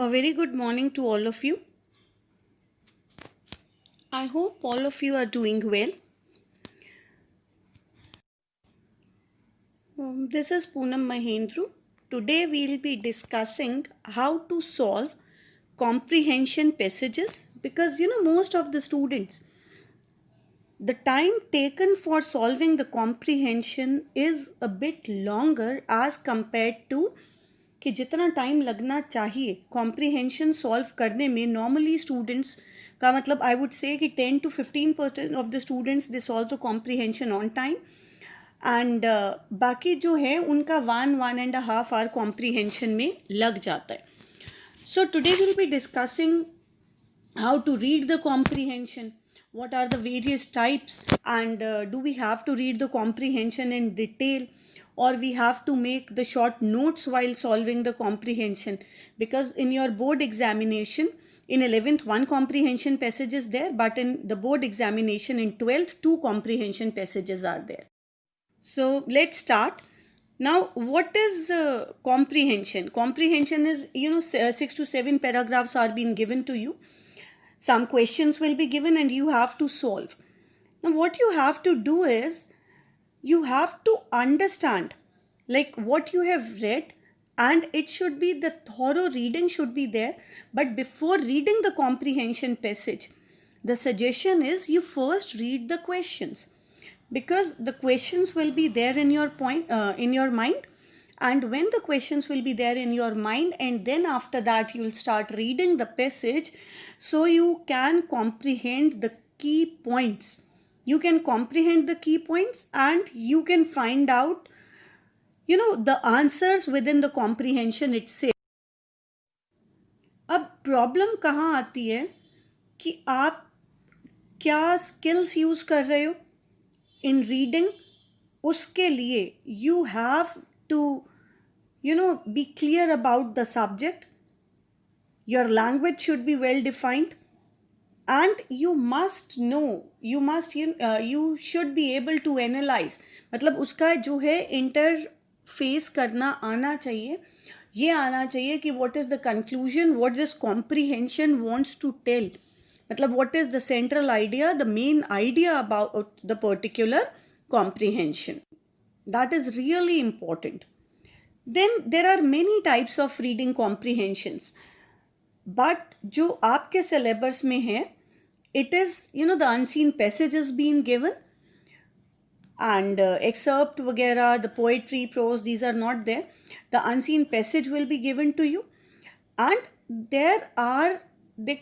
A very good morning to all of you. I hope all of you are doing well. This is Poonam Mahendru. Today we will be discussing how to solve comprehension passages because most of the students, the time taken for solving the comprehension is a bit longer as compared to कि जितना time लगना चाहिए comprehension solve करने में normally students का मतलब I would say कि 10 to 15% of the students they solve the comprehension on time and बाकी जो है उनका 1.5 आवर कॉम्प्रीहेंशन में लग जाता है. So today will be discussing how to read the comprehension, what are the various types, and do we have to read the comprehension in detail, or we have to make the short notes while solving the comprehension, because in your board examination in 11th one comprehension passage is there, but in the board examination in 12th two comprehension passages are there. So let's start. Now what is comprehension? Comprehension is 6 to 7 paragraphs are being given to you. Some questions will be given and you have to solve. Now what you have to do is you have to understand like what you have read, and it should be the thorough reading should be there. But before reading the comprehension passage, the suggestion is you first read the questions, because the questions will be there in your mind, and when the questions will be there in your mind, and then after that you'll start reading the passage, so you can comprehend the key points. You can comprehend the key points and you can find out the answers within the comprehension itself. अब problem कहाँ आती है कि आप क्या skills use कर रहे हो इन रीडिंग. उसके लिए you have to be clear about the subject. Your language should be well defined, and you must know, you should be able to analyze. मतलब उसका जो है इंटरफेस करना आना चाहिए. ये आना चाहिए कि what is the conclusion, what this comprehension wants to tell. मतलब what is the central idea, the main idea about the particular comprehension. That is really important. Then there are many types of reading comprehensions, but जो आपके syllabus में है, it is the unseen passages being given, and excerpt वगैरह, the poetry, prose, these are not there. The unseen passage will be given to you, and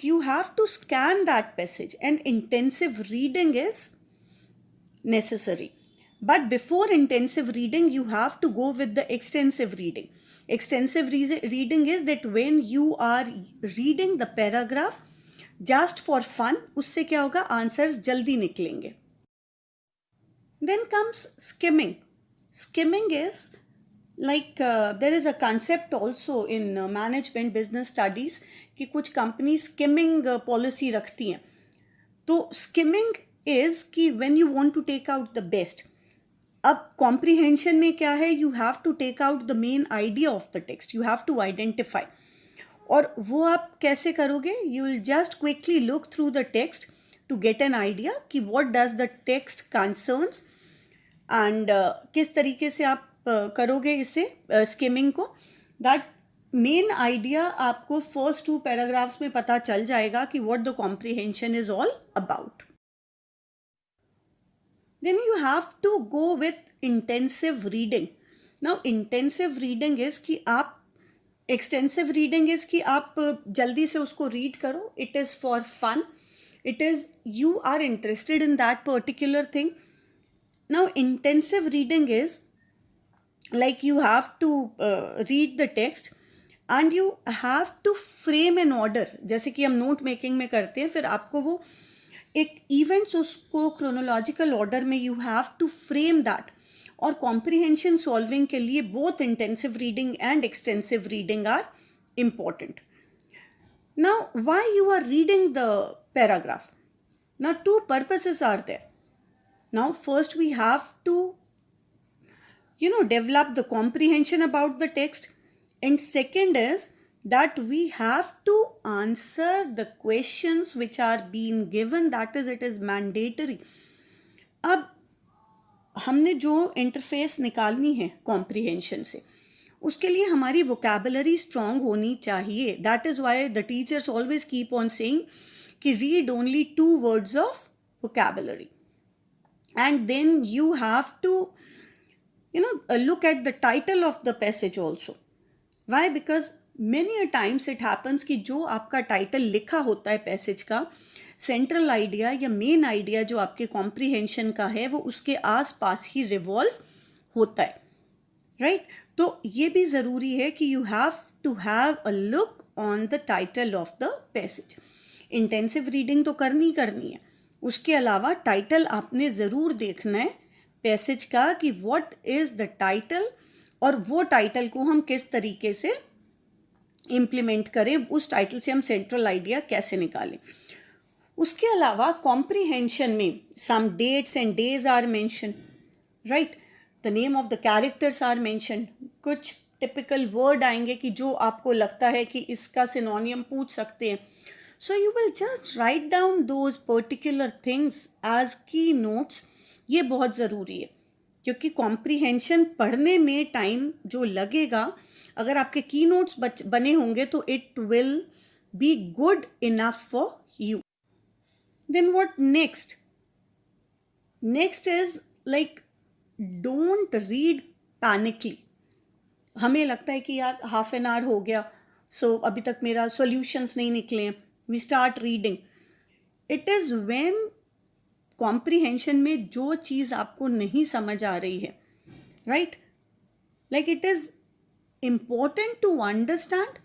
you have to scan that passage, and intensive reading is necessary. But before intensive reading, you have to go with the extensive reading. Extensive reading is that when you are reading the paragraph just for fun, उससे क्या होगा, answers जल्दी निकलेंगे. Then comes skimming. Skimming is like there is a concept also in management business studies कि कुछ companies skimming policy रखती हैं. तो skimming is कि when you want to take out the best. अब कॉम्प्रीहेंशन में क्या है, you have to take out the main idea of the text, you have to identify. और वो आप कैसे करोगे, you will just quickly look through the text to get an idea कि what does the text concerns, and किस तरीके से आप करोगे इसे स्किमिंग को. दैट मेन आइडिया आपको फर्स्ट 2 पैराग्राफ्स में पता चल जाएगा कि what the comprehension is all about. Then you have to go with intensive reading. Now intensive reading is कि आप, extensive reading is कि आप जल्दी से उसको read करो. It is for fun. It is you are interested in that particular thing. Now intensive reading is like you have to read the text and you have to frame an order. जैसे कि हम note making में करते हैं, फिर आपको वो एक इवेंट्स उसको क्रोनोलॉजिकल ऑर्डर में you have to frame that. और कॉम्प्रीहेंशन सॉल्विंग के लिए both intensive reading and extensive reading are important. Now why you are reading the paragraph? Now 2 purposes are there. Now first we have to develop the comprehension about the text, and second is that we have to answer the questions which are being given, that is it is mandatory. अब हमने जो interface निकालनी है comprehension से, उसके लिए हमारी vocabulary strong होनी चाहिए. That is why the teachers always keep on saying कि read only 2 words of vocabulary, and then you have to look at the title of the passage also. Why? Because many a times it happens कि जो आपका title लिखा होता है passage का, central idea या main idea जो आपके कॉम्प्रिहेंशन का है वो उसके आसपास ही रिवॉल्व होता है, राइट? तो ये भी ज़रूरी है कि you have to have a look on the title of the passage. Intensive reading तो करनी है, उसके अलावा टाइटल आपने ज़रूर देखना है पैसेज का कि व्हाट इज़ द टाइटल, और वो टाइटल को हम किस तरीके से इम्प्लीमेंट करें, उस टाइटल से हम सेंट्रल आइडिया कैसे निकालें. उसके अलावा कॉम्प्रिहेंशन में some dates and days are mention, right? The name of the characters are mention. कुछ टिपिकल वर्ड आएंगे कि जो आपको लगता है कि इसका सिनोनियम पूछ सकते हैं. So you will just write down those particular things as key notes. ये बहुत ज़रूरी है क्योंकि कॉम्प्रिहेंशन पढ़ने में टाइम जो लगेगा, अगर आपके की नोट्स बने होंगे तो it will be good enough for you. Then what next? Next is like don't read panicly. हमें लगता है कि यार हाफ एन आवर हो गया, सो अभी तक मेरा सॉल्यूशंस नहीं निकले हैं. We start reading. It is when comprehension में जो चीज़ आपको नहीं समझ आ रही है, right, like it is important to understand,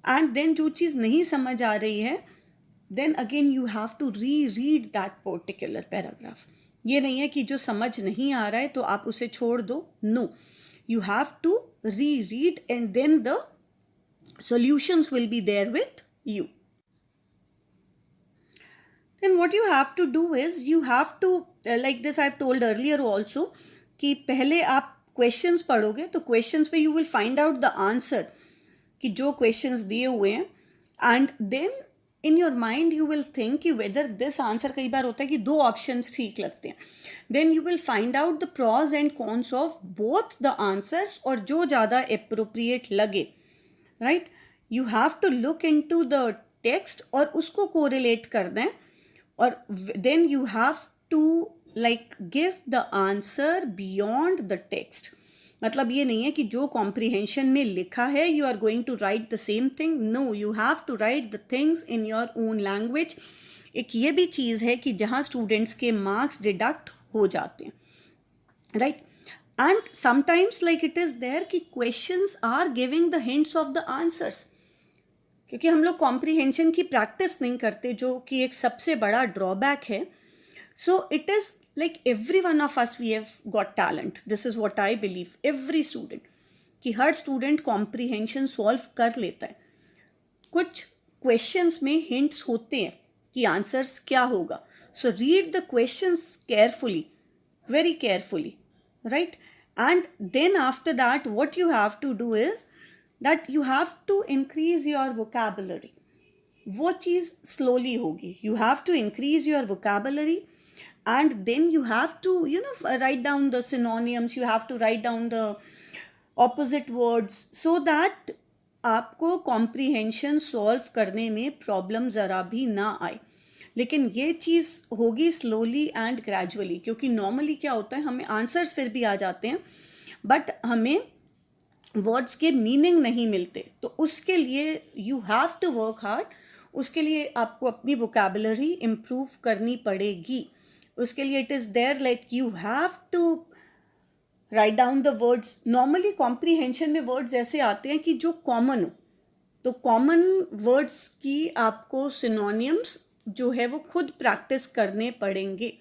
and then जो चीज़ नहीं समझ आ रही है, then again you have to read that particular paragraph. ये नहीं है कि जो समझ नहीं आ रहा है तो आप उसे छोड़ दो. No, you have to reread and then the solutions will be there with you. Then what you have to do is you have to like this I've told earlier also कि पहले आप questions पढ़ोगे तो questions पे you will find out the answer कि जो questions दिए हुए हैं, and then in your mind you will think कि whether this answer, कई बार होता है कि 2 options ठीक लगते हैं, then you will find out the pros and cons of both the answers और जो ज़्यादा appropriate लगे, right? You have to look into the text और उसको correlate करना है, और then you have to like give the answer beyond the text. मतलब ये नहीं है कि जो comprehension में लिखा है you are going to write the same thing. No, you have to write the things in your own language. एक ये भी चीज़ है कि जहाँ students के marks deduct हो जाते हैं, right? And sometimes like it is there कि questions are giving the hints of the answers. क्योंकि हम लोग comprehension की practice नहीं करते, जो कि एक सबसे बड़ा drawback है. So it is like every one of us we have got talent. This is what I believe. Every student, कि हर student comprehension solve कर लेता है. कुछ questions में hints होते हैं कि answers क्या होगा. So read the questions carefully, very carefully, right? And then after that what you have to do is that you have to increase your vocabulary. वो चीज़ slowly होगी. You have to increase your vocabulary, and then you have to write down the synonyms, you have to write down the opposite words so that आपको comprehension solve करने में problem ज़रा भी ना आए. लेकिन ये चीज़ होगी slowly and gradually, क्योंकि normally क्या होता है, हमें answers फिर भी आ जाते हैं but हमें वर्ड्स के मीनिंग नहीं मिलते. तो उसके लिए you have to work hard. उसके लिए आपको अपनी vocabulary improve करनी पड़ेगी. उसके लिए it is there like you have to write down the words. Normally comprehension में words ऐसे आते हैं कि जो common हो, तो common words की आपको synonyms जो है वो खुद practice करने पड़ेंगे,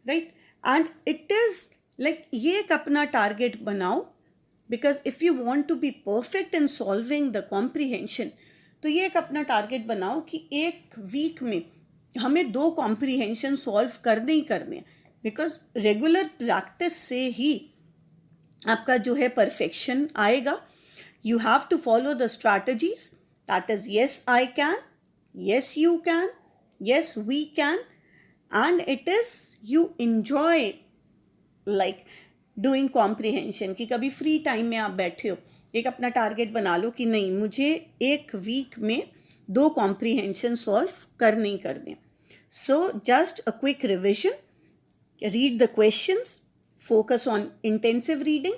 right? And it is like ये एक अपना target बनाओ, because if you want to be perfect in solving the comprehension, तो ये एक अपना target बनाओ कि एक week में हमें 2 comprehension solve करने ही करने हैं, because regular practice से ही आपका जो है perfection आएगा. You have to follow the strategies That is, yes, I can, yes, you can, yes, we can, and it is you enjoy like doing comprehension. कि कभी फ्री टाइम में आप बैठे हो, एक अपना टारगेट बना लो कि नहीं, मुझे एक वीक में 2 कॉम्प्रीहेंशन सॉल्व करने ही करने. So just a quick revision. Read the questions, focus on intensive reading.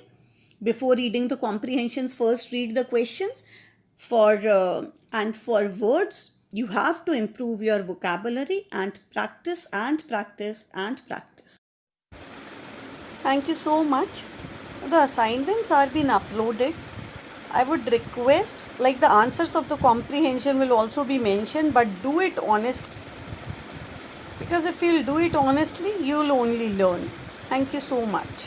Before reading the comprehensions, first read the questions. And for words, you have to improve your vocabulary and practice and practice and practice. Thank you so much. The assignments are being uploaded. I would request, like, the answers of the comprehension will also be mentioned, but do it honestly. Because if you'll do it honestly, you'll only learn. Thank you so much.